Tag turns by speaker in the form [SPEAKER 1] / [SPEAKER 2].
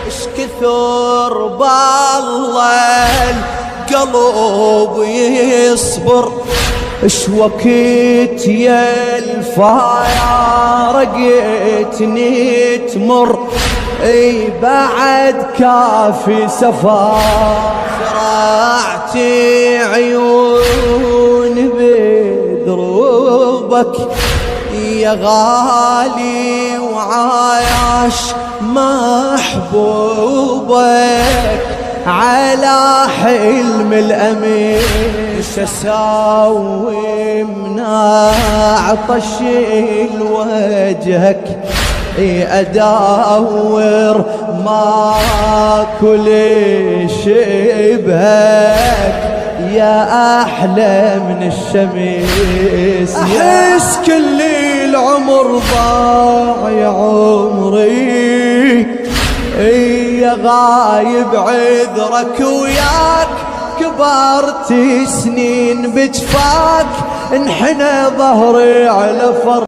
[SPEAKER 1] اش كثر بالله القلب يصبر، اش وقت يا الفارقتني تمر، اي بعد كافي سفر. زرعتي عيون بدروبك يا غالي وعايش محبوبك، على حلم الأمين ايش اسوي منع طش لوجهك، ادور ما كل شبهك يا احلى من الشمس. احس كل العمر ضاع يا عمري، يا غايب عذرك وياك كبرت سنين بجفاك، انحنى ظهري على فرق